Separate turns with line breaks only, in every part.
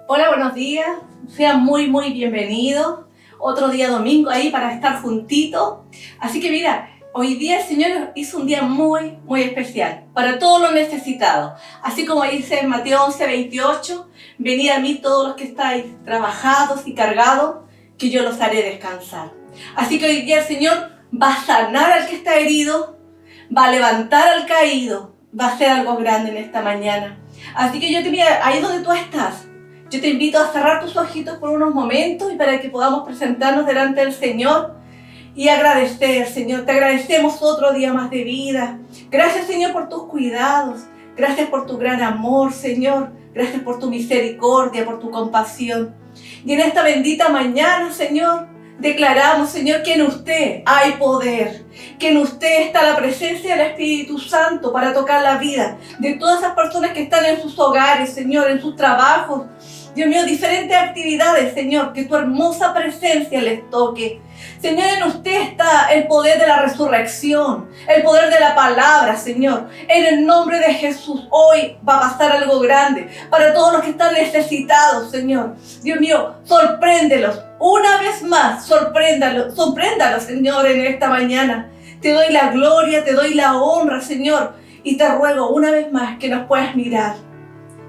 Hola, buenos días. Sean muy bienvenidos. Otro día domingo ahí para estar juntitos. Así que mira, hoy día el Señor hizo un día muy especial para todos los necesitados. Así como dice en Mateo 11:28, venid a mí todos los que estáis trabajados y cargados, que yo los haré descansar. Así que hoy día el Señor va a sanar al que está herido, va a levantar al caído, va a hacer algo grande en esta mañana. Así que yo te mira, ahí donde tú estás, yo te invito a cerrar tus ojitos por unos momentos y para que podamos presentarnos delante del Señor y agradecer, Señor. Te agradecemos otro día más de vida. Gracias, Señor, por tus cuidados. Gracias por tu gran amor, Señor. Gracias por tu misericordia, por tu compasión. Y en esta bendita mañana, Señor, declaramos, Señor, que en usted hay poder, que en usted está la presencia del Espíritu Santo para tocar la vida de todas esas personas que están en sus hogares, Señor, en sus trabajos. Dios mío, diferentes actividades, Señor, que tu hermosa presencia les toque. Señor, en usted está el poder de la resurrección, el poder de la palabra, Señor. En el nombre de Jesús, hoy va a pasar algo grande para todos los que están necesitados, Señor. Dios mío, sorpréndelos. Una vez más, sorpréndalos, Señor, en esta mañana. Te doy la gloria, te doy la honra, Señor. Y te ruego una vez más que nos puedas mirar.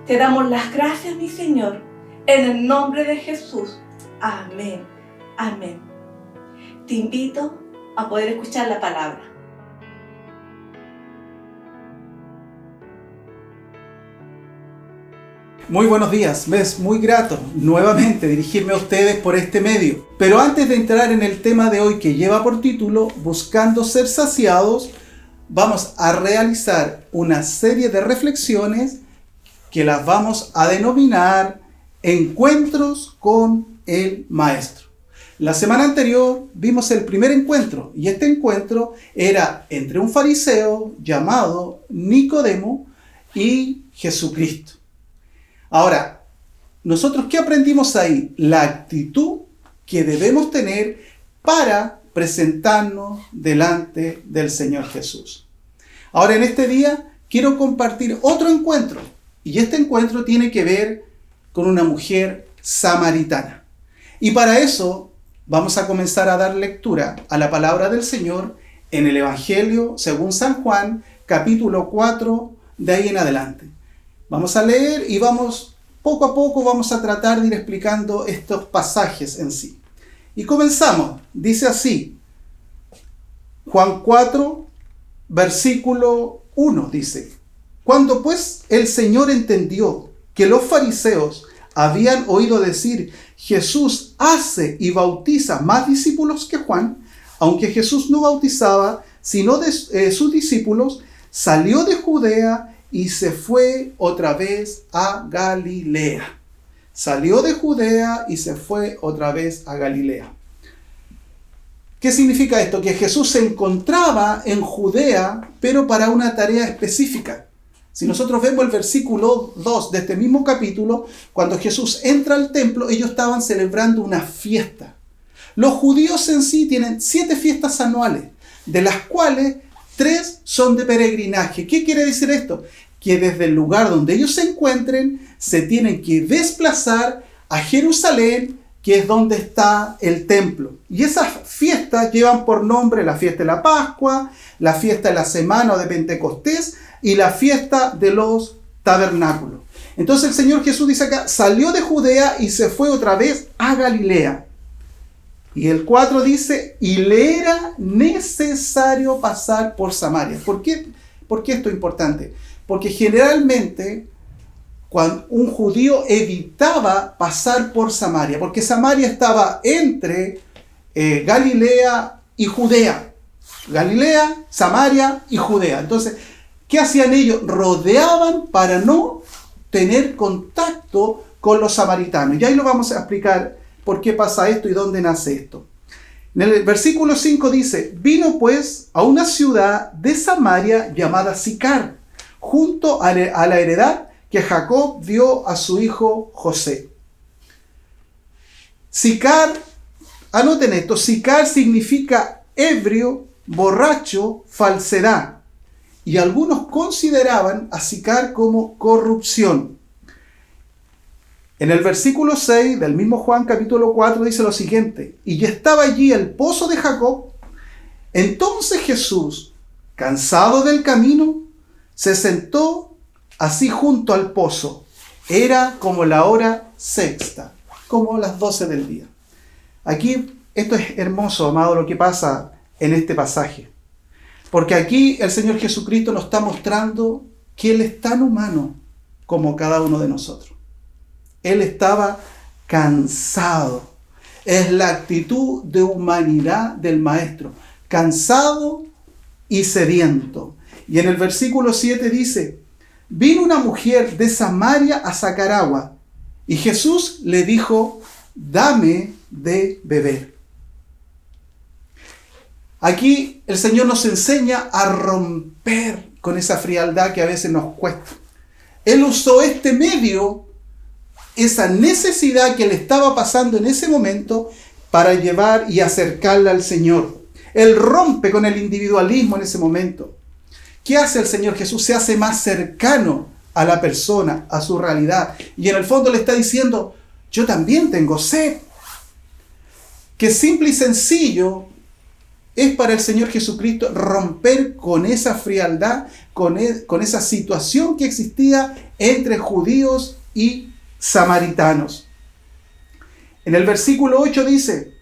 Te damos las gracias, mi Señor. En el nombre de Jesús. Amén. Amén. Te invito a poder escuchar la palabra.
Muy buenos días, me es muy grato nuevamente dirigirme a ustedes por este medio. Pero antes de entrar en el tema de hoy que lleva por título Buscando ser saciados, vamos a realizar una serie de reflexiones que las vamos a denominar Encuentros con el Maestro. La semana anterior vimos el primer encuentro y este encuentro era entre un fariseo llamado Nicodemo y Jesucristo. Ahora, ¿nosotros qué aprendimos ahí? La actitud que debemos tener para presentarnos delante del Señor Jesús. Ahora, en este día quiero compartir otro encuentro y este encuentro tiene que ver con una mujer samaritana. Y para eso vamos a comenzar a dar lectura a la palabra del Señor en el Evangelio según San Juan, capítulo 4, de ahí en adelante. Vamos a leer y poco a poco vamos a tratar de ir explicando estos pasajes en sí. Y comenzamos, dice así, Juan 4, versículo 1, dice: Cuando pues el Señor entendió que los fariseos habían oído decir, Jesús hace y bautiza más discípulos que Juan, aunque Jesús no bautizaba, sino de sus discípulos, salió de Judea y se fue otra vez a Galilea. Salió de Judea y se fue otra vez a Galilea. ¿Qué significa esto? Que Jesús se encontraba en Judea, pero para una tarea específica. Si nosotros vemos el versículo 2 de este mismo capítulo, cuando Jesús entra al templo, ellos estaban celebrando una fiesta. Los judíos en sí tienen 7 fiestas anuales, de las cuales 3 son de peregrinaje. ¿Qué quiere decir esto? Que desde el lugar donde ellos se encuentren, se tienen que desplazar a Jerusalén, que es donde está el templo. Y esas fiestas llevan por nombre la fiesta de la Pascua, la fiesta de la Semana o de Pentecostés y la fiesta de los tabernáculos. Entonces el Señor Jesús dice acá, salió de Judea y se fue otra vez a Galilea. Y el 4 dice, y le era necesario pasar por Samaria. ¿Por qué esto es importante? Porque generalmente cuando un judío evitaba pasar por Samaria, porque Samaria estaba entre Galilea y Judea. Galilea, Samaria y Judea. Entonces, ¿qué hacían ellos? Rodeaban para no tener contacto con los samaritanos. Y ahí lo vamos a explicar por qué pasa esto y dónde nace esto. En el versículo 5 dice, vino pues a una ciudad de Samaria llamada Sicar, junto a la heredad que Jacob dio a su hijo José. Sicar, anoten esto, Sicar significa ebrio, borracho, falsedad. Y algunos consideraban a Sicar como corrupción. En el versículo 6 del mismo Juan capítulo 4 dice lo siguiente: y ya estaba allí el pozo de Jacob. Entonces Jesús, cansado del camino, se sentó así junto al pozo. Era como la hora sexta, como las 12 del día. Aquí, esto es hermoso, amado, lo que pasa en este pasaje. Porque aquí el Señor Jesucristo nos está mostrando que Él es tan humano como cada uno de nosotros. Él estaba cansado. Es la actitud de humanidad del Maestro. Cansado y sediento. Y en el versículo 7 dice: vino una mujer de Samaria a sacar agua, y Jesús le dijo: dame de beber. Aquí el Señor nos enseña a romper con esa frialdad que a veces nos cuesta. Él usó este medio, esa necesidad que le estaba pasando en ese momento, para llevar y acercarla al Señor. Él rompe con el individualismo en ese momento. ¿Qué hace el Señor Jesús? Se hace más cercano a la persona, a su realidad. Y en el fondo le está diciendo: yo también tengo sed. Que simple y sencillo es para el Señor Jesucristo romper con esa frialdad, con esa situación que existía entre judíos y samaritanos. En el versículo 8 dice: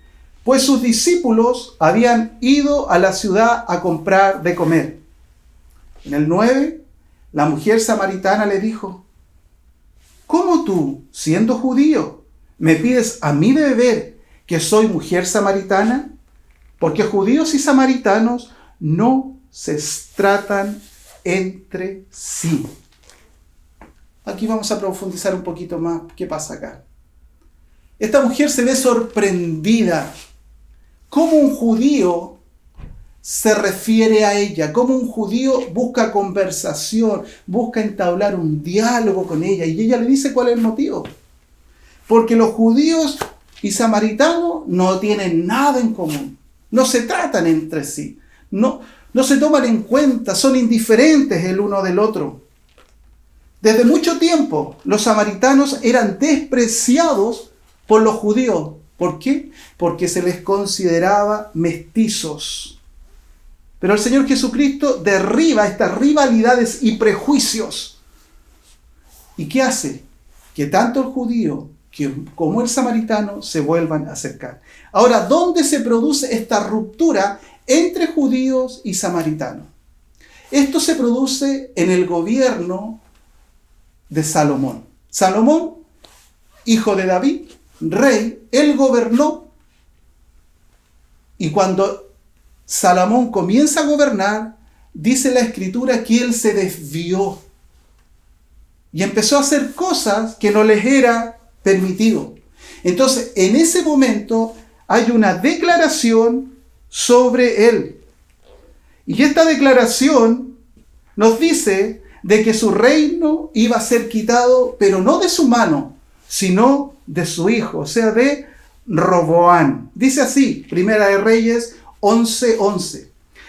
pues sus discípulos habían ido a la ciudad a comprar de comer. En el 9, la mujer samaritana le dijo: ¿cómo tú, siendo judío, me pides a mí de beber, que soy mujer samaritana? Porque judíos y samaritanos no se tratan entre sí. Aquí vamos a profundizar un poquito más qué pasa acá. Esta mujer se ve sorprendida. ¿Cómo un judío se refiere a ella? ¿Cómo un judío busca conversación, busca entablar un diálogo con ella? Y ella le dice cuál es el motivo. Porque los judíos y samaritanos no tienen nada en común. No se tratan entre sí. No se toman en cuenta. Son indiferentes el uno del otro. Desde mucho tiempo los samaritanos eran despreciados por los judíos. ¿Por qué? Porque se les consideraba mestizos. Pero el Señor Jesucristo derriba estas rivalidades y prejuicios. ¿Y qué hace? Que tanto el judío como el samaritano se vuelvan a acercar. Ahora, ¿dónde se produce esta ruptura entre judíos y samaritanos? Esto se produce en el gobierno de Salomón. Salomón, hijo de David, rey, él gobernó, y cuando Salomón comienza a gobernar, dice la Escritura que él se desvió y empezó a hacer cosas que no les era permitido. Entonces, en ese momento hay una declaración sobre él. Y esta declaración nos dice de que su reino iba a ser quitado, pero no de su mano, sino de su hijo, o sea, de Roboam. Dice así, Primera de Reyes 11:11.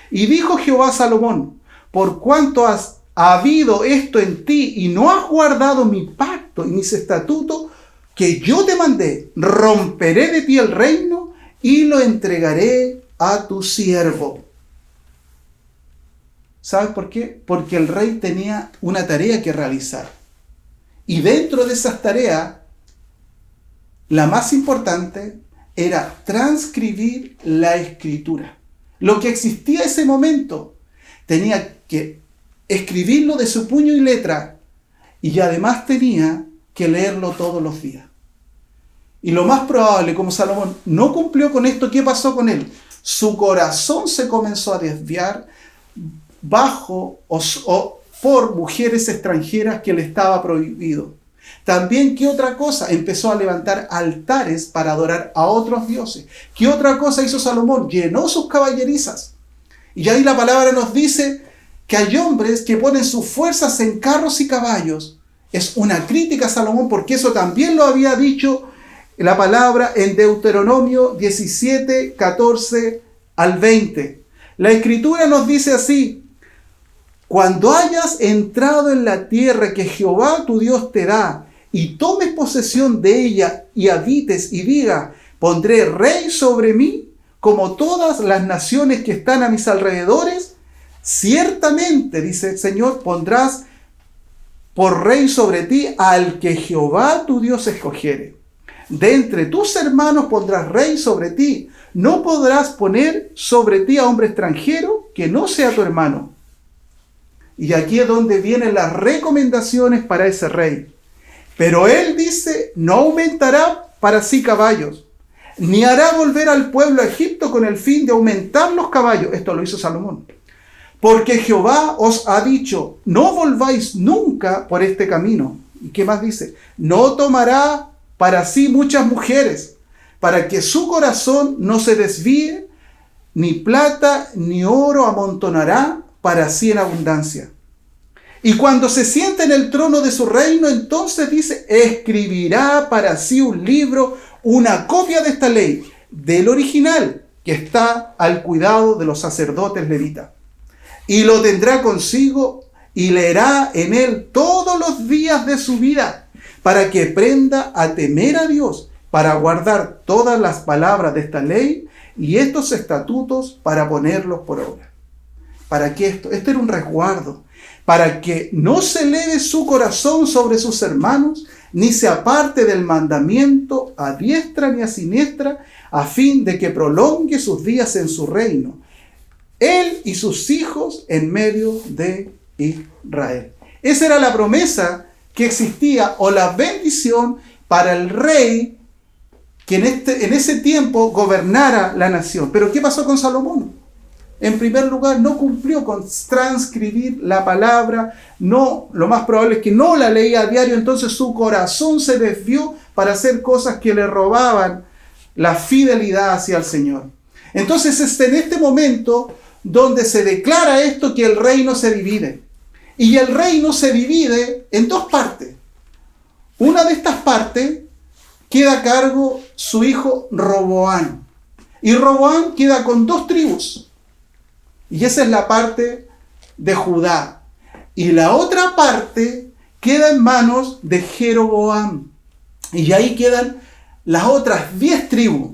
Y dijo Jehová a Salomón: por cuanto ha habido esto en ti y no has guardado mi pacto y mis estatutos que yo te mandé, romperé de ti el reino y lo entregaré a tu siervo. ¿Sabes por qué? Porque el rey tenía una tarea que realizar. Y dentro de esas tareas, la más importante era transcribir la Escritura. Lo que existía en ese momento, tenía que escribirlo de su puño y letra, y además tenía que leerlo todos los días. Y lo más probable, como Salomón no cumplió con esto, ¿qué pasó con él? Su corazón se comenzó a desviar bajo o por mujeres extranjeras que le estaba prohibido. También, ¿qué otra cosa? Empezó a levantar altares para adorar a otros dioses. ¿Qué otra cosa hizo Salomón? Llenó sus caballerizas. Y ahí la palabra nos dice que hay hombres que ponen sus fuerzas en carros y caballos. Es una crítica a Salomón, porque eso también lo había dicho la palabra en Deuteronomio 17, 14 al 20. La Escritura nos dice así: cuando hayas entrado en la tierra que Jehová tu Dios te da, y tomes posesión de ella y habites y diga, pondré rey sobre mí como todas las naciones que están a mis alrededores, ciertamente, dice el Señor, pondrás por rey sobre ti al que Jehová tu Dios escogiere. De entre tus hermanos pondrás rey sobre ti. No podrás poner sobre ti a hombre extranjero que no sea tu hermano. Y aquí es donde vienen las recomendaciones para ese rey. Pero él dice, no aumentará para sí caballos, ni hará volver al pueblo a Egipto con el fin de aumentar los caballos. Esto lo hizo Salomón. Porque Jehová os ha dicho, no volváis nunca por este camino. ¿Y qué más dice? No tomará para sí muchas mujeres, para que su corazón no se desvíe, ni plata ni oro amontonará para sí en abundancia. Y cuando se siente en el trono de su reino, entonces dice, escribirá para sí un libro, una copia de esta ley, del original, que está al cuidado de los sacerdotes levitas. Y lo tendrá consigo y leerá en él todos los días de su vida, para que aprenda a temer a Dios, para guardar todas las palabras de esta ley y estos estatutos para ponerlos por obra. ¿Para qué esto? Esto era un resguardo, para que no se eleve su corazón sobre sus hermanos, ni se aparte del mandamiento a diestra ni a siniestra, a fin de que prolongue sus días en su reino, él y sus hijos en medio de Israel. Esa era la promesa que existía, o la bendición para el rey que en ese tiempo gobernara la nación. Pero ¿qué pasó con Salomón? En primer lugar, no cumplió con transcribir la palabra, no, lo más probable es que no la leía a diario, entonces su corazón se desvió para hacer cosas que le robaban la fidelidad hacia el Señor. Entonces es en este momento donde se declara esto, que el reino se divide. Y el reino se divide en dos partes. Una de estas partes queda a cargo su hijo Roboam. Y Roboam queda con 2 tribus. Y esa es la parte de Judá. Y la otra parte queda en manos de Jeroboam. Y ahí quedan las otras 10 tribus.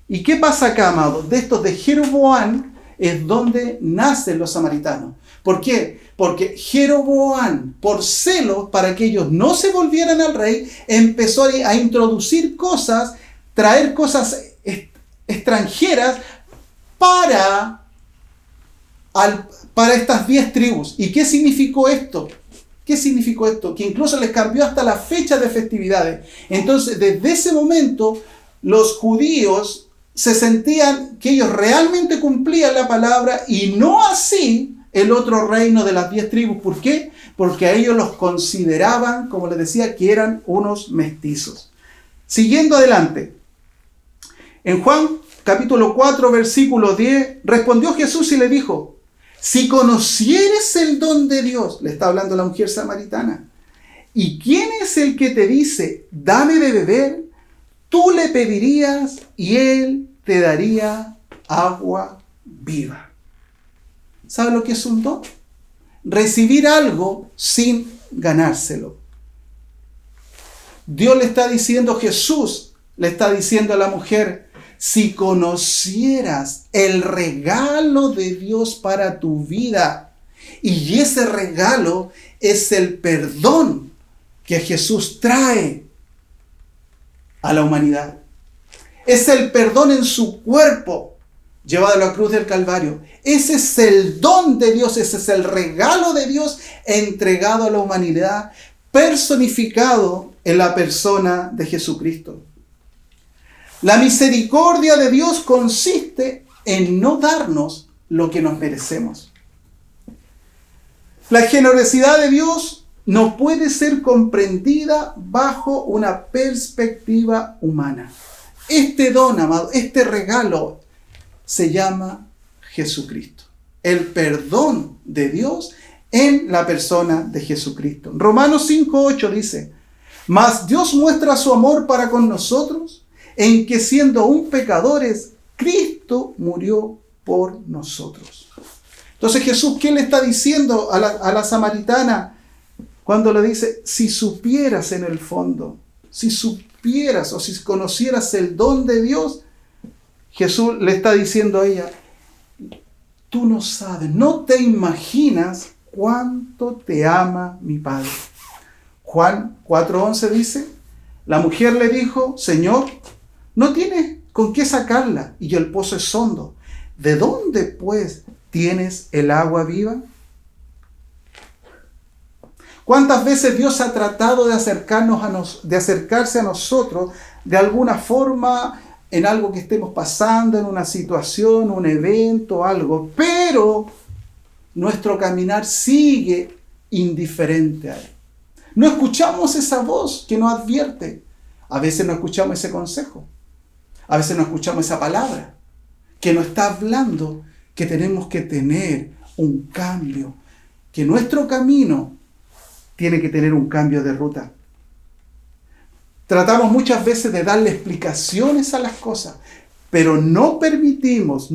¿Y qué pasa acá, amados? De estos de Jeroboam es donde nacen los samaritanos. ¿Por qué? Porque Jeroboam, por celos para que ellos no se volvieran al rey, empezó a introducir cosas, traer cosas extranjeras para estas 10 tribus. ¿Y qué significó esto? ¿Qué significó esto? Que incluso les cambió hasta la fecha de festividades. Entonces, desde ese momento, los judíos se sentían que ellos realmente cumplían la palabra y no así el otro reino de las 10 tribus. ¿Por qué? Porque a ellos los consideraban, como les decía, que eran unos mestizos. Siguiendo adelante. En Juan capítulo 4, versículo 10, respondió Jesús y le dijo, si conocieres el don de Dios, le está hablando la mujer samaritana, ¿y quién es el que te dice, dame de beber? Tú le pedirías y él te daría agua viva. ¿Sabe lo que es un don? Recibir algo sin ganárselo. Dios le está diciendo, Jesús le está diciendo a la mujer, si conocieras el regalo de Dios para tu vida, y ese regalo es el perdón que Jesús trae a la humanidad. Es el perdón en su cuerpo, llevado a la cruz del Calvario. Ese es el don de Dios, ese es el regalo de Dios entregado a la humanidad, personificado en la persona de Jesucristo. La misericordia de Dios consiste en no darnos lo que nos merecemos. La generosidad de Dios no puede ser comprendida bajo una perspectiva humana. Este don, amado, este regalo se llama Jesucristo. El perdón de Dios en la persona de Jesucristo. Romanos 5:8 dice, mas Dios muestra su amor para con nosotros en que siendo aún pecadores, Cristo murió por nosotros. Entonces Jesús, ¿qué le está diciendo a la samaritana Cuando le dice, si supieras en el fondo, si supieras o si conocieras el don de Dios, Jesús le está diciendo a ella, tú no sabes, no te imaginas cuánto te ama mi Padre. Juan 4:11 dice, la mujer le dijo, Señor, no tienes con qué sacarla y el pozo es hondo. ¿De dónde pues tienes el agua viva? ¿Cuántas veces Dios ha tratado de acercarse a nosotros de alguna forma en algo que estemos pasando, en una situación, un evento, algo, pero nuestro caminar sigue indiferente a Él? No escuchamos esa voz que nos advierte. A veces no escuchamos ese consejo. A veces no escuchamos esa palabra que nos está hablando que tenemos que tener un cambio, que nuestro camino tiene que tener un cambio de ruta. Tratamos muchas veces de darle explicaciones a las cosas, pero no permitimos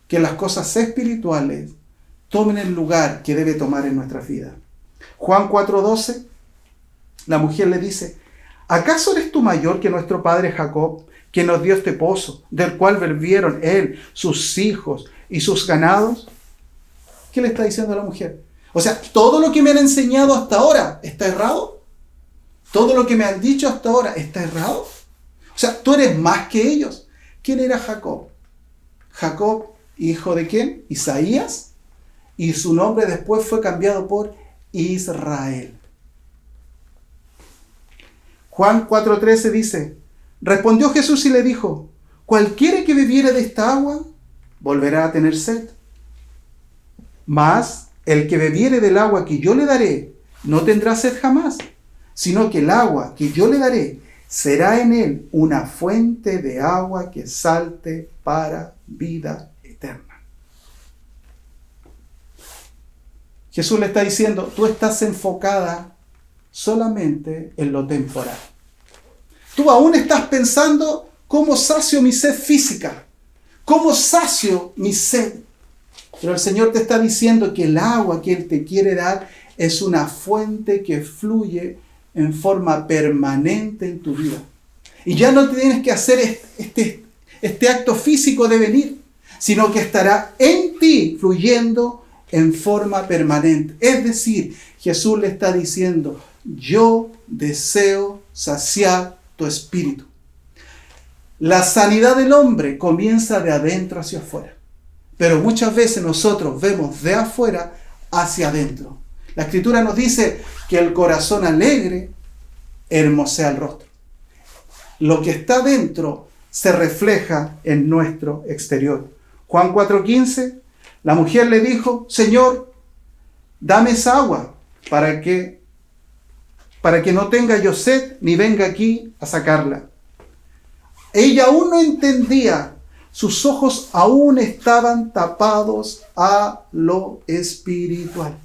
que las cosas espirituales tomen el lugar que debe tomar en nuestra vida. Juan 4:12, la mujer le dice, ¿acaso eres tú mayor que nuestro padre Jacob, que nos dio este pozo, del cual bebieron él, sus hijos y sus ganados? ¿Qué le está diciendo a la mujer? O sea, todo lo que me han enseñado hasta ahora está errado. Todo lo que me han dicho hasta ahora está errado. O sea, tú eres más que ellos. ¿Quién era Jacob? Jacob, hijo de ¿quién? Isaías. Y su nombre después fue cambiado por Israel. Juan 4:13 dice, respondió Jesús y le dijo, cualquiera que bebiere de esta agua, volverá a tener sed. Mas el que bebiere del agua que yo le daré, no tendrá sed jamás, sino que el agua que yo le daré será en él una fuente de agua que salte para vida eterna. Jesús le está diciendo, tú estás enfocada solamente en lo temporal. Tú aún estás pensando cómo sacio mi sed física, cómo sacio mi sed. Pero el Señor te está diciendo que el agua que Él te quiere dar es una fuente que fluye en forma permanente en tu vida. Y ya no tienes que hacer este acto físico de venir, sino que estará en ti fluyendo en forma permanente. Es decir, Jesús le está diciendo, yo deseo saciar tu espíritu. La sanidad del hombre comienza de adentro hacia afuera. Pero muchas veces nosotros vemos de afuera hacia adentro. La Escritura nos dice que el corazón alegre hermosea el rostro. Lo que está dentro se refleja en nuestro exterior. Juan 4:15, la mujer le dijo, Señor, dame esa agua para que no tenga yo sed ni venga aquí a sacarla. Ella aún no entendía. Sus ojos aún estaban tapados a lo espiritual.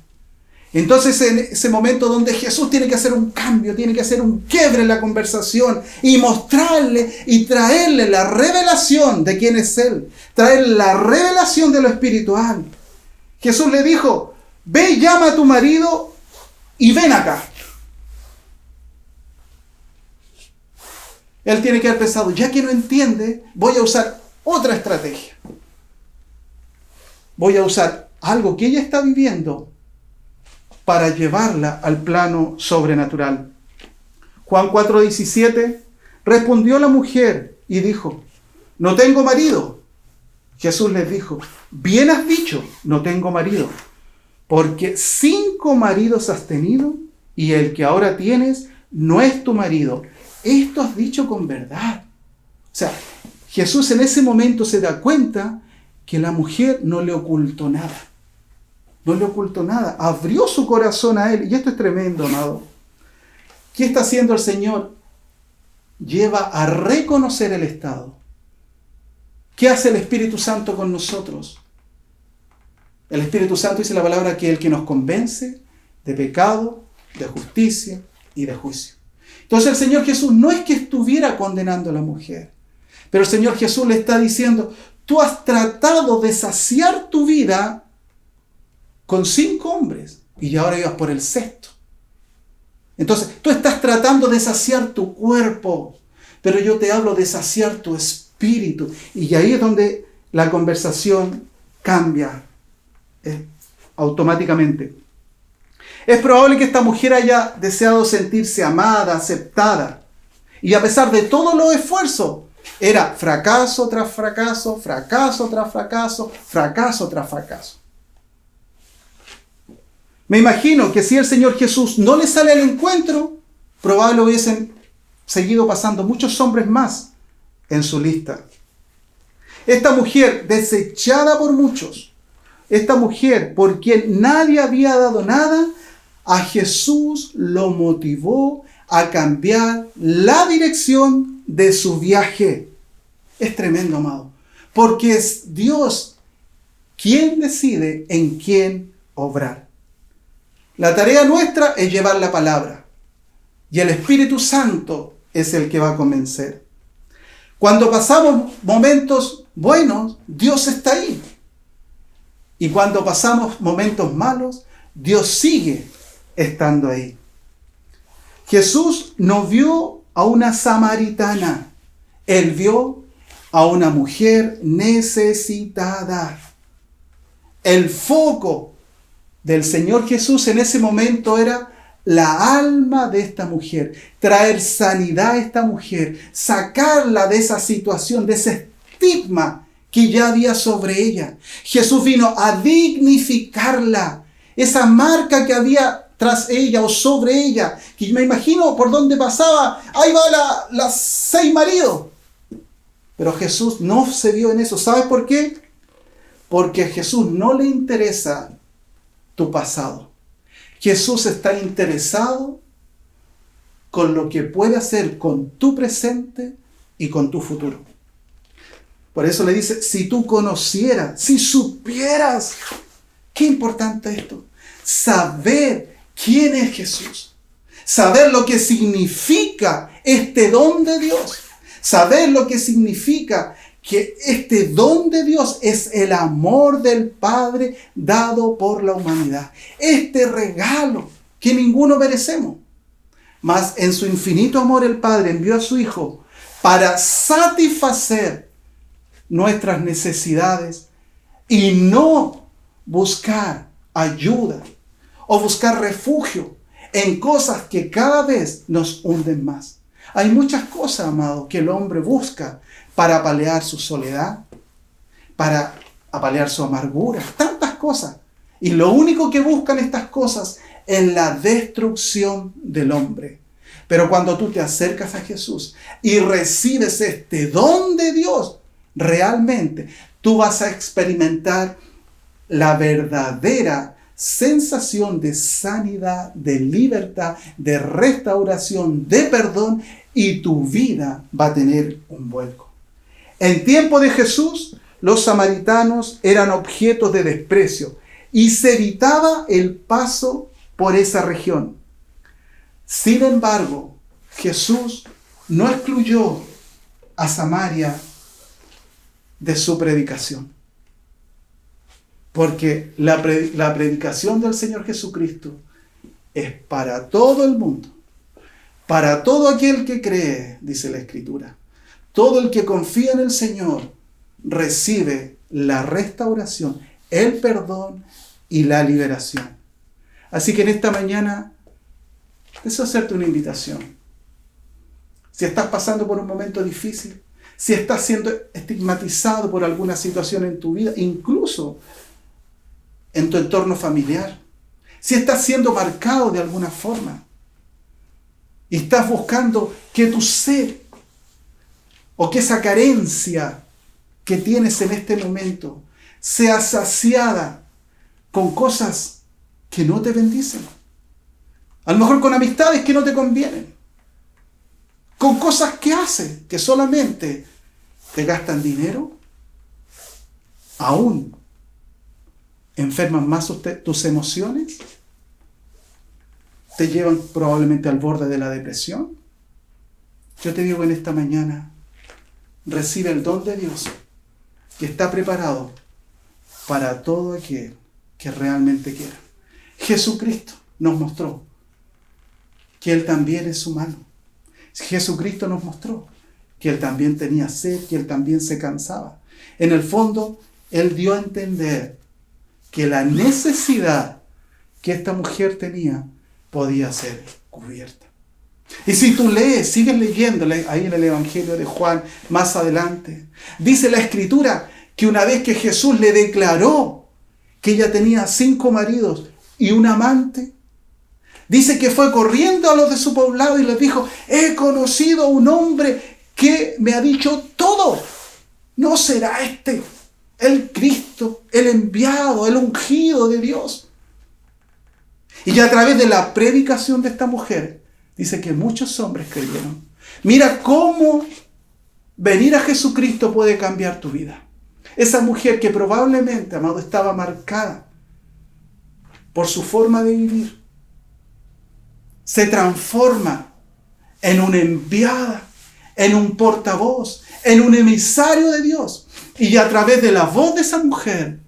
Entonces, en ese momento donde Jesús tiene que hacer un cambio, tiene que hacer un quiebre en la conversación y mostrarle y traerle la revelación de quién es Él, traerle la revelación de lo espiritual. Jesús le dijo, ve, llama a tu marido y ven acá. Él tiene que haber pensado, ya que no entiende, voy a usar otra estrategia. Voy a usar algo que ella está viviendo para llevarla al plano sobrenatural. Juan 4:17, respondió la mujer y dijo, no tengo marido. Jesús les dijo, bien has dicho, no tengo marido, porque 5 maridos has tenido y el que ahora tienes no es tu marido. Esto has dicho con verdad. O sea, Jesús en ese momento se da cuenta que la mujer no le ocultó nada. No le ocultó nada. Abrió su corazón a Él. Y esto es tremendo, amado. ¿Qué está haciendo el Señor? Lleva a reconocer el estado. ¿Qué hace el Espíritu Santo con nosotros? El Espíritu Santo dice la palabra que es el que nos convence de pecado, de justicia y de juicio. Entonces el Señor Jesús no es que estuviera condenando a la mujer. Pero el Señor Jesús le está diciendo, tú has tratado de saciar tu vida con 5 hombres. y ahora ibas por el sexto. Entonces, tú estás tratando de saciar tu cuerpo, pero yo te hablo de saciar tu espíritu. Y ahí es donde la conversación cambia automáticamente. Es probable que esta mujer haya deseado sentirse amada, aceptada. Y a pesar de todos los esfuerzos, era fracaso tras fracaso, fracaso tras fracaso, fracaso tras fracaso. Me imagino que si el Señor Jesús no le sale al encuentro, probablemente hubiesen seguido pasando muchos hombres más en su lista. Esta mujer desechada por muchos, esta mujer por quien nadie había dado nada, a Jesús lo motivó a cambiar la dirección de su viaje. Es tremendo, amado, porque es Dios quien decide en quién obrar. La tarea nuestra es llevar la palabra, y el Espíritu Santo es el que va a convencer. Cuando pasamos momentos buenos, Dios está ahí. Y cuando pasamos momentos malos, Dios sigue estando ahí. Jesús no vio a una samaritana, Él vio a una mujer necesitada. El foco del Señor Jesús en ese momento era la alma de esta mujer, traer sanidad a esta mujer, sacarla de esa situación, de ese estigma que ya había sobre ella. Jesús vino a dignificarla, esa marca que había tras ella o sobre ella, que me imagino por donde pasaba, ahí va las 6 maridos. Pero Jesús no se vio en eso. ¿Sabes por qué? Porque a Jesús no le interesa tu pasado. Jesús está interesado con lo que puede hacer con tu presente y con tu futuro. Por eso le dice, si tú conocieras, si supieras, qué importante esto, saber quién es Jesús, saber lo que significa este don de Dios, saber lo que significa que este don de Dios es el amor del Padre dado por la humanidad. Este regalo que ninguno merecemos. Mas en su infinito amor el Padre envió a su Hijo para satisfacer nuestras necesidades y no buscar ayuda o buscar refugio en cosas que cada vez nos hunden más. Hay muchas cosas, amado, que el hombre busca para apalear su soledad, para apalear su amargura, tantas cosas. Y lo único que buscan estas cosas es la destrucción del hombre. Pero cuando tú te acercas a Jesús y recibes este don de Dios, realmente tú vas a experimentar la verdadera sensación de sanidad, de libertad, de restauración, de perdón, y tu vida va a tener un vuelco. En tiempo de Jesús, los samaritanos eran objetos de desprecio y se evitaba el paso por esa región. Sin embargo, Jesús no excluyó a Samaria de su predicación. Porque la predicación del Señor Jesucristo es para todo el mundo. Para todo aquel que cree, dice la Escritura. Todo el que confía en el Señor recibe la restauración, el perdón y la liberación. Así que en esta mañana deseo hacerte una invitación. Si estás pasando por un momento difícil, si estás siendo estigmatizado por alguna situación en tu vida, incluso en tu entorno familiar, si estás siendo marcado de alguna forma y estás buscando que tu sed o que esa carencia que tienes en este momento sea saciada con cosas que no te bendicen, a lo mejor con amistades que no te convienen, con cosas que hacen que solamente te gastan dinero, aún enferman más tus emociones, te llevan probablemente al borde de la depresión. Yo te digo en esta mañana, recibe el don de Dios que está preparado para todo aquel que realmente quiera. Jesucristo nos mostró que Él también es humano. Jesucristo nos mostró que Él también tenía sed, que Él también se cansaba. En el fondo, Él dio a entender que la necesidad que esta mujer tenía podía ser cubierta. Y si tú lees, sigues leyendo ahí en el Evangelio de Juan, más adelante, dice la Escritura que una vez que Jesús le declaró que ella tenía 5 maridos y un amante, dice que fue corriendo a los de su poblado y les dijo: he conocido a un hombre que me ha dicho todo. ¿No será este el Cristo, el enviado, el ungido de Dios? Y a través de la predicación de esta mujer, dice que muchos hombres creyeron. Mira cómo venir a Jesucristo puede cambiar tu vida. Esa mujer que probablemente, amado, estaba marcada por su forma de vivir, se transforma en una enviada, en un portavoz, en un emisario de Dios. Y a través de la voz de esa mujer,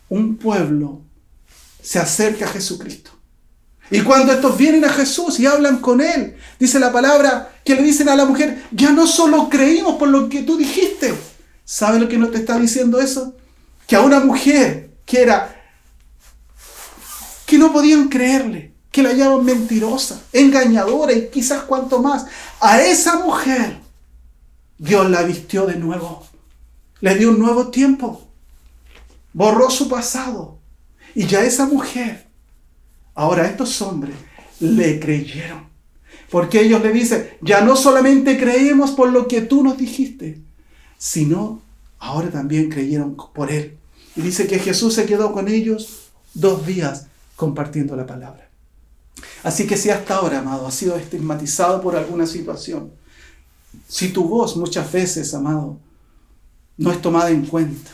un pueblo se acerca a Jesucristo. Y cuando estos vienen a Jesús y hablan con Él, dice la palabra que le dicen a la mujer: ya no solo creímos por lo que tú dijiste. ¿Sabe lo que nos te está diciendo eso? Que a una mujer que no podían creerle, que la hallaban mentirosa, engañadora y quizás cuanto más, a esa mujer Dios la vistió de nuevo. Le dio un nuevo tiempo. Borró su pasado. Y ya esa mujer, ahora estos hombres, le creyeron. Porque ellos le dicen: ya no solamente creemos por lo que tú nos dijiste, sino ahora también creyeron por Él. Y dice que Jesús se quedó con ellos 2 días compartiendo la palabra. Así que si hasta ahora, amado, has sido estigmatizado por alguna situación, si tu voz muchas veces, amado, no es tomada en cuenta,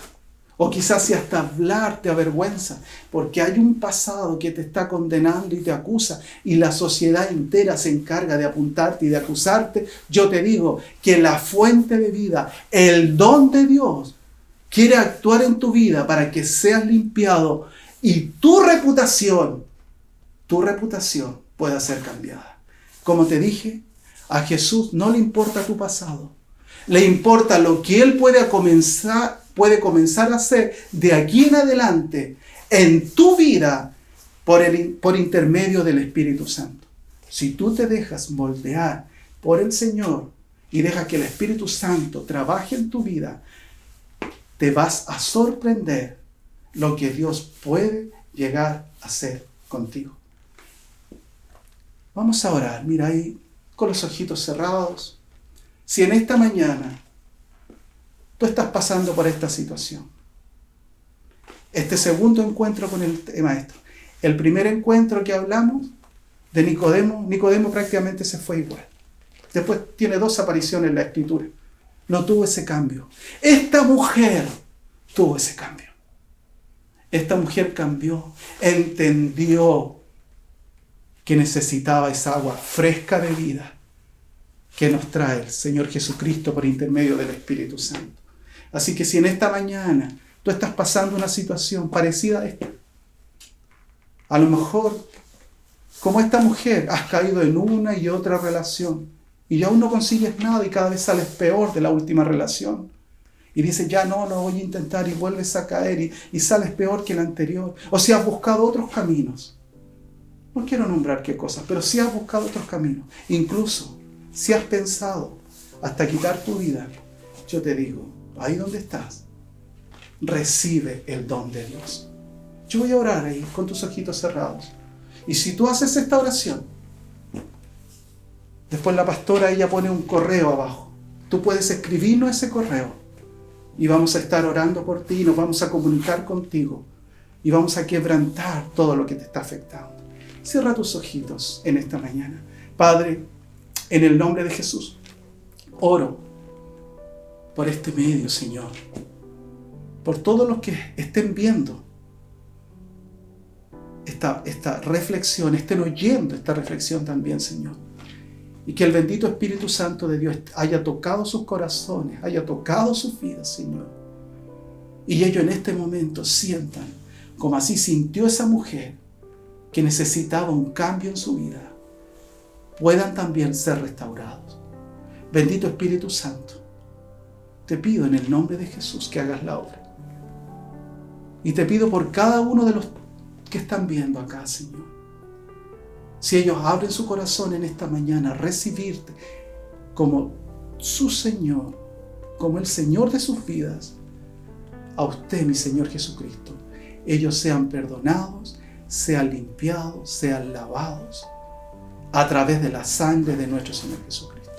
o quizás si hasta hablar te avergüenza, porque hay un pasado que te está condenando y te acusa, y la sociedad entera se encarga de apuntarte y de acusarte, yo te digo que la fuente de vida, el don de Dios, quiere actuar en tu vida para que seas limpiado y tu reputación pueda ser cambiada. Como te dije, a Jesús no le importa tu pasado, le importa lo que Él puede comenzar a hacer de aquí en adelante en tu vida por intermedio del Espíritu Santo. Si tú te dejas moldear por el Señor y dejas que el Espíritu Santo trabaje en tu vida, te vas a sorprender lo que Dios puede llegar a hacer contigo. Vamos a orar, mira ahí, con los ojitos cerrados. Si en esta mañana tú estás pasando por esta situación, este segundo encuentro con el Maestro, el primer encuentro que hablamos de Nicodemo prácticamente se fue igual. Después tiene 2 apariciones en la Escritura. No tuvo ese cambio. Esta mujer tuvo ese cambio. Esta mujer cambió, entendió que necesitaba esa agua fresca de vida que nos trae el Señor Jesucristo por intermedio del Espíritu Santo. Así que si en esta mañana tú estás pasando una situación parecida a esta, a lo mejor, como esta mujer, has caído en una y otra relación y aún no consigues nada y cada vez sales peor de la última relación. Y dices: ya no voy a intentar, y vuelves a caer y sales peor que la anterior. O si has buscado otros caminos. No quiero nombrar qué cosas, pero si has buscado otros caminos. Incluso si has pensado hasta quitar tu vida, yo te digo, ahí donde estás, recibe el don de Dios. Yo voy a orar ahí con tus ojitos cerrados. Y si tú haces esta oración, después la pastora, ella pone un correo abajo. Tú puedes escribirnos ese correo y vamos a estar orando por ti y nos vamos a comunicar contigo y vamos a quebrantar todo lo que te está afectando. Cierra tus ojitos en esta mañana. Padre, en el nombre de Jesús, oro por este medio, Señor, por todos los que estén viendo esta reflexión, estén oyendo esta reflexión también, Señor. Y que el bendito Espíritu Santo de Dios haya tocado sus corazones, haya tocado sus vidas, Señor. Y ellos en este momento sientan, como así sintió esa mujer, que necesitaba un cambio en su vida, puedan también ser restaurados. Bendito Espíritu Santo, te pido en el nombre de Jesús que hagas la obra. Y te pido por cada uno de los que están viendo acá, Señor. Si ellos abren su corazón en esta mañana a recibirte como su Señor, como el Señor de sus vidas, a usted, mi Señor Jesucristo, ellos sean perdonados, sean limpiados, sean lavados a través de la sangre de nuestro Señor Jesucristo.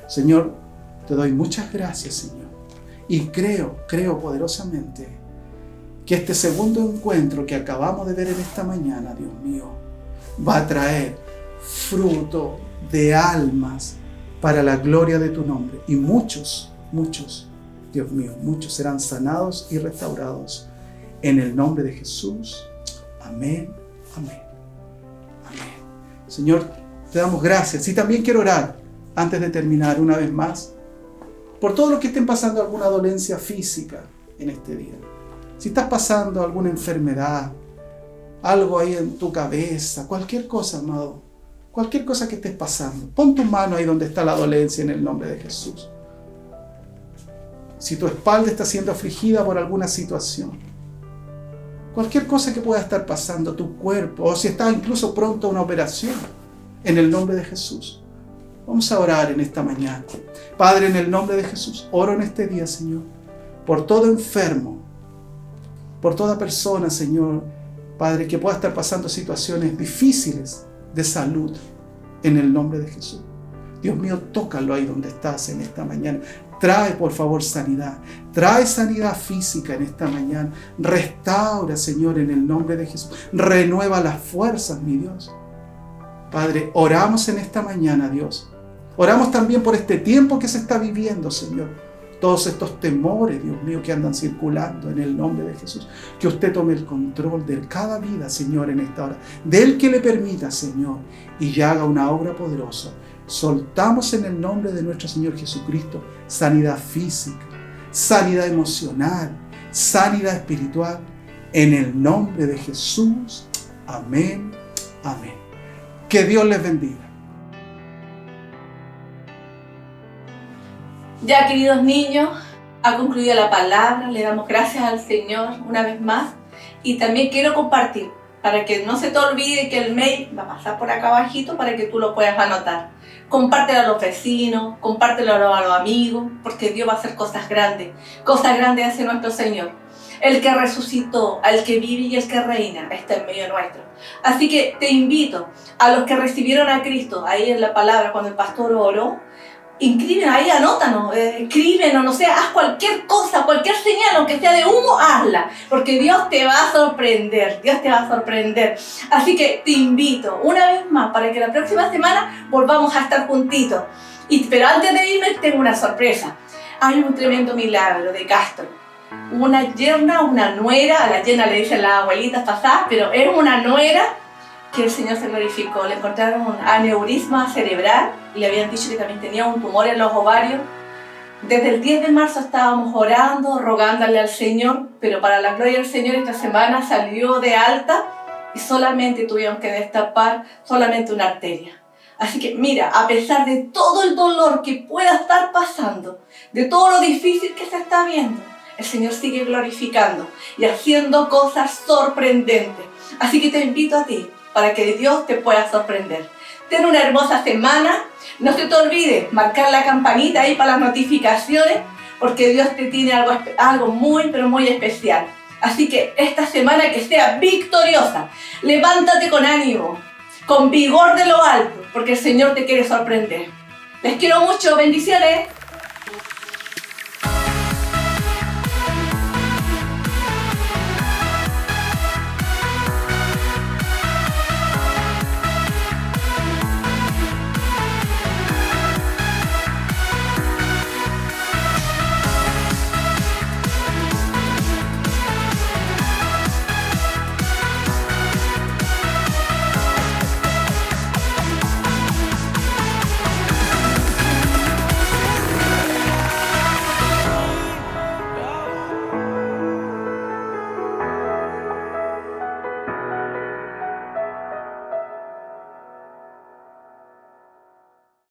Señor, te doy muchas gracias, Señor. Y creo poderosamente que este segundo encuentro que acabamos de ver en esta mañana, Dios mío, va a traer fruto de almas para la gloria de tu nombre. Y muchos, Dios mío, muchos serán sanados y restaurados en el nombre de Jesús. Amén, amén, amén. Señor, te damos gracias. Y también quiero orar, antes de terminar una vez más, por todos los que estén pasando alguna dolencia física en este día. Si estás pasando alguna enfermedad, algo ahí en tu cabeza, cualquier cosa, amado, cualquier cosa que estés pasando, pon tu mano ahí donde está la dolencia en el nombre de Jesús. Si tu espalda está siendo afligida por alguna situación, cualquier cosa que pueda estar pasando, tu cuerpo, o si estás incluso pronto a una operación, en el nombre de Jesús. Vamos a orar en esta mañana. Padre, en el nombre de Jesús, oro en este día, Señor, por todo enfermo, por toda persona, Señor, Padre, que pueda estar pasando situaciones difíciles de salud, en el nombre de Jesús. Dios mío, tócalo ahí donde estás en esta mañana. Trae, por favor, sanidad. Trae sanidad física en esta mañana. Restaura, Señor, en el nombre de Jesús. Renueva las fuerzas, mi Dios. Padre, oramos en esta mañana, Dios. Oramos también por este tiempo que se está viviendo, Señor. Todos estos temores, Dios mío, que andan circulando en el nombre de Jesús. Que usted tome el control de cada vida, Señor, en esta hora. Del que le permita, Señor, y haga una obra poderosa. Soltamos en el nombre de nuestro Señor Jesucristo sanidad física, sanidad emocional, sanidad espiritual. En el nombre de Jesús. Amén, amén. Que Dios les bendiga.
Ya, queridos niños, ha concluido la palabra. Le damos gracias al Señor una vez más. Y también quiero compartir, para que no se te olvide que el mail va a pasar por acá abajito para que tú lo puedas anotar. Compártelo a los vecinos, compártelo a los amigos, porque Dios va a hacer cosas grandes hace nuestro Señor. El que resucitó, al que vive y el que reina, está en medio nuestro. Así que te invito a los que recibieron a Cristo, ahí en la palabra, cuando el pastor oró, inscriben ahí, anótanos, escríbenos, no sé, haz cualquier cosa, cualquier señal, aunque sea de humo, hazla, porque Dios te va a sorprender, Dios te va a sorprender. Así que te invito una vez más para que la próxima semana volvamos a estar juntitos. Pero antes de irme tengo una sorpresa. Hay un tremendo milagro de Castro. Una yerna, una nuera, a la yerna le dicen las abuelitas pasadas, pero es una nuera que el Señor se glorificó. Le encontraron un aneurisma cerebral y le habían dicho que también tenía un tumor en los ovarios. Desde el 10 de marzo estábamos orando, rogándole al Señor, pero para la gloria del Señor esta semana salió de alta y solamente tuvieron que destapar solamente una arteria. Así que mira, a pesar de todo el dolor que pueda estar pasando, de todo lo difícil que se está viendo, el Señor sigue glorificando y haciendo cosas sorprendentes. Así que te invito a ti, para que Dios te pueda sorprender. Ten una hermosa semana. No se te olvide marcar la campanita ahí para las notificaciones, porque Dios te tiene algo muy, pero muy especial. Así que esta semana que sea victoriosa. Levántate con ánimo, con vigor de lo alto, porque el Señor te quiere sorprender. Les quiero mucho. Bendiciones.